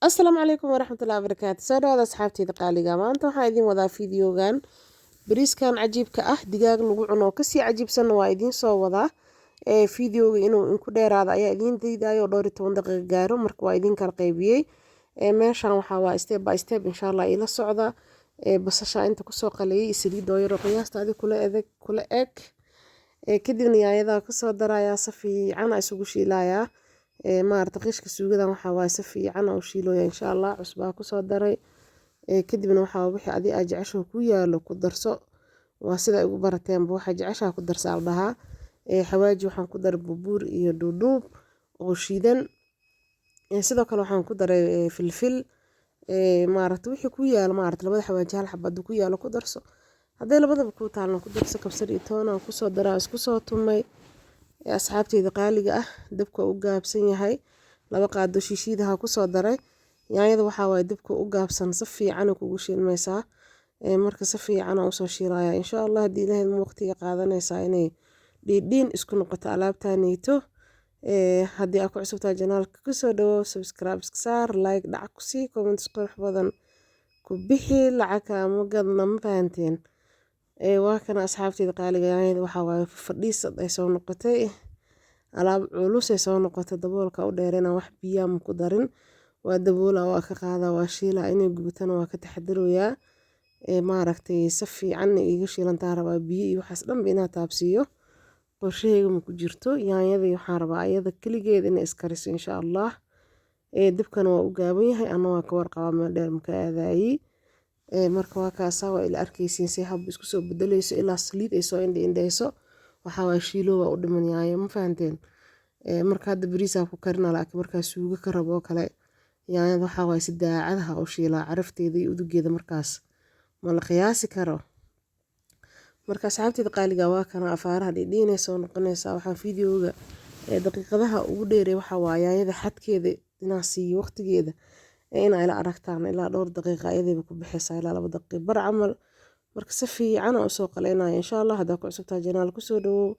السلام عليكم ورحمة الله وبركاته. soo dhawaada asxaabteyda qaaliga maanta waxaan idin wadaa fiidiyogan bariiskan cajiibka ah digaag lagu cuno kasii cajiibsan waa idin soo wadaa fiidiyowga inuu inku dheeraado ayaa idin diidayo 12 daqiiqo gaaro marka waa idin kala qaybiyay meeshan waxa waa step by step insha Allah ila socda basasha inta ku soo qaliyay saliid oo yar qiyaasta adi kula eg kadibna yaayada ku soo daraya si fiican isugu shiilaya maarta qishka suugadan waxa waa si fiican oo shiilooya insha Allah cusbaa ku soo daray kadibna waxa wixii adi aad jecesho ku yaalo ku darso waa sida ugu barateen waxa jecesha ku darsaa dhaha xawaaji waxaan ku daray buur iyo dhuudhuub oo shiidan sidoo kale waxaan ku daray filfil maarta wixii ku yaalo maarta labada xawaaji hal xabad ku yaalo ku darso haday labadaba ku taalna ku darso kabsar iyo toon aan ku soo daraa isku soo tumay asxaabteyda qaaliga ah dabka u gaabsan yahay laba qaado shishiidaha ku soo daray yaanyada waxa way dabka u gaabsan si fiican ugu shiilmaysaa marka si fiican u soo shiilaya insha Allah hadii Ilaahay waqtiga qaadanaysa inay dhiidhiin isku noqoto alaabtaaneyto hadii aad ku cusubtahay channelka ku soo dhawo subscribe saar like dhac ku sii comments qurux badan ku bixi lacag ama gadna ma fahanteen waa kana asxaabteyda qaaliga yaanyada waxa way fadhiisad ay soo noqotay alaab culus ay soo noqotay daboolka u dheerena wax biyo ma ku darin waa daboola waa ka qaada waa shiila inay gubtana waa ka taxadiroyaa maaragtay si fiican iga shiilantaa rabaa biyo iyo waxaas dhan inaad taabsiyo qorshahayga ma ku jirto yaanyada waxaan rabaa ayada kaligeed in iskariso insha Allah dibkana waa u gaaban yahay ana waa ka warqaba meel dheer ma ka aadaayay marka waa kaasa waa ila arkaysiin si hab isku soo bedelayso ilaa saliid ay soo indhayso waxa waa shiilo waa u dhiman yahay ma fahanteen marka hadda bariis ku karina laakiin marka suugo ka rabo kale yaanyada waxa waa si daacadaha oo shiila carafteeda iyo udugeeda markaas ma la qiyaasi karo marka asxaabteyda qaaliga waa kana afaaraha dhidhiinay soo noqonaysa waxaan fiidiyowga daqiiqadaha ugu dheeray waxa waa yaanyada xadkeeda inaa siiyo waqtigeeda ina ila aragtaan ilaa dhowr daqiiqo ayadaba ku bixaysaa ilaa 2 daqiiqo bar camal marka si fiican oo soo qaleynaya insha Allah hadaa ku cusubtaa channel ku soo dhawo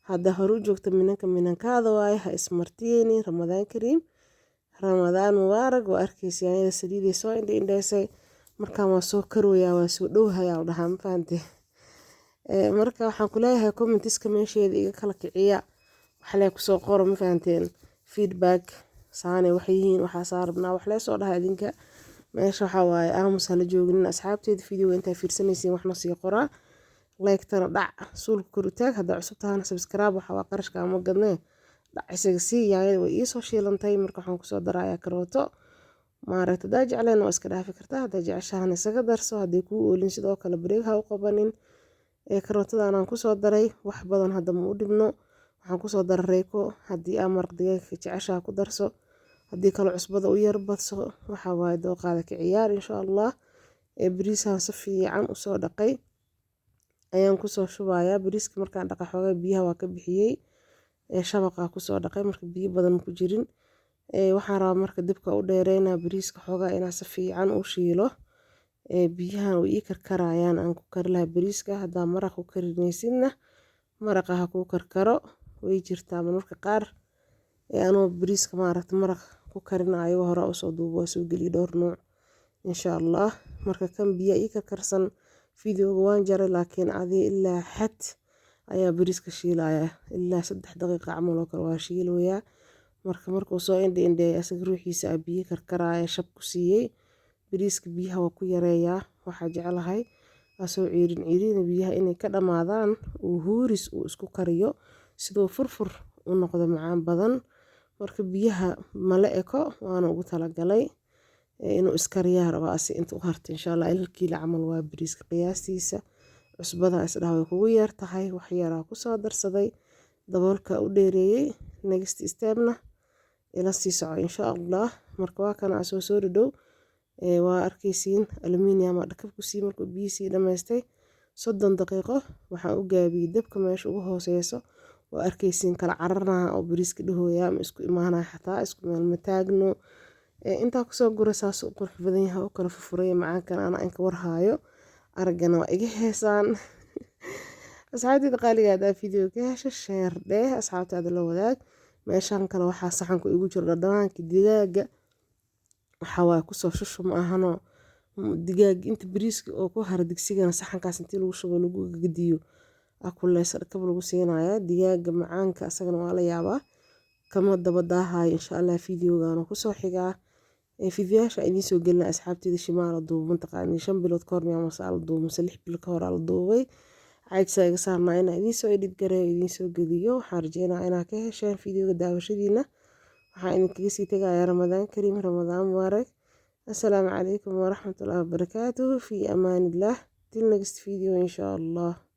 hadaa hore u joogto minankaada waay ha ismartiini Ramadaan Kariim Ramadaan Mubaarak waa arkaysi yaanyada saliiday soo indhaysay markaan waa soo karooya waa soo dhowhaya oo dhahan faante marka waxaan ku leeyahay commentiska meesheeda iga kala kiciya waxa la ku soo qoro ma fahanteen feedback saane waxay yihiin waxa saarnaa wax la soo dhahay idinka meesha waxa waaye aamus la joogin asxaabteyda fiidiyowga inta fiirsanaysiin waxna sii qoraa like tana dhac suulka kor u taag hadaa cusub tahana subscribe waxa waa qarashka ama gadnay dhac isaga sii yaayada way ii soo shiilantay marka waxaan ku soo darayaa karooto maaragta daa jecleen waa iska dhaafi kartaa hadaa jeceshahan isaga darso hadii ku oolin sidoo kale bareeg ha u qabanin karootada aan ku soo daray wax badan hadda ma u dhibno waxaan ku soo daray reeko hadii aan maraq digaag jeceshaha ku darso hadii kale cusbada u yar badso waxa waaye dooqaada ka ciyaar insha Allah bariisan si fiican u soo dhaqay ayaan ku soo shubayaa bariiska markaan dhaqay xoogaa biyaha waa ka bixiyay shabaqa ku soo dhaqay marka biyo badan ku jirin waxaan rabaa marka dibka u dheereynaa bariiska xoogaa inaa si fiican u shiilo biyahan way ii karkarayaan aan ku kari lahaa bariiska hadaa maraq ku karinaysidna maraqa ha ku karkaro way jirtaa marka qaar anoo bariiska maaragta maraq ku karinayo hore u soo duubo soo gali dhowr nooc insha Allah marka kan biyo ii karkarsan fiidiyowga waan jaray laakiin adii ilaa xad ayaa bariiska shiilaya ilaa 3 daqiiqo camal oo kale waa shiilooya markuu soo indhay asaga ruuxiisa biyo karkaraya shab ku siiyay bariiska biyaha waa ku yareeyaa waxa jecelahay asoo ciirin biyaha inay ka dhamaadaan oo huuris uu isku kariyo sidoo furfur u noqdo macaan badan marka biyaha mala eko waana ugu talagalay inuu iskariyaa rabaa si inta u harto insha Allah ilkii camal waa bariiska qiyaastiisa cusbada isdhaw way kugu yar tahay wax yar ku soo darsaday daboolka u dheereeyay next stepna ila sii soco insha Allah marka waa kana soo dhaw waa arkaysiin aluminium dhakab ku sii markuu biisi dhameystay 30 daqiiqo waxaan u gaabiyay dabka meesha ugu hooseyso waa arkaysiin kala cararnaa oo bariiska dhahooya ma isku imaanay xataa isku meel ma taagno inta ku soo guraysaa soo qurux badan yahay oo kala fufuray macaankan ana inka warhaayo aragana waa iga heesaan asxaabteyda qaaliga ah fiidiyowga hesha share dheh asxaabtaada la wadaag meeshan kale waxaa saxanku igu jiro dhadhanka digaaga waxaa waaye kusoo shushu ma ahano digaag inta bariiska oo ku hara digsigana saxankaas intii lagu shubo lagu gadiyo akuleysa dhakab lagu siinayaa digaaga macaanka asagana waa la yaabaa kama daba daahayo insha Allah fiidiyogan kusoo xigaa fiidiyaasha idiin soo gelina asxaabteeda shimaala duuban taqaani 5 bilood ka hor miyaa masaal duuban 6 bilood ka hor la duubay caagsa iga saarnaa inaan idiin soo edit gareeyo idiin soo geliyo waxaan rajeynayaa inaad ka hesheen fiidiyoga daawashadiina waxaan idinkaga sii tagayaa ramadaan kariim ramadaan mubaarak السلام عليكم ورحمة الله وبركاته في أمان الله till next video إن شاء الله.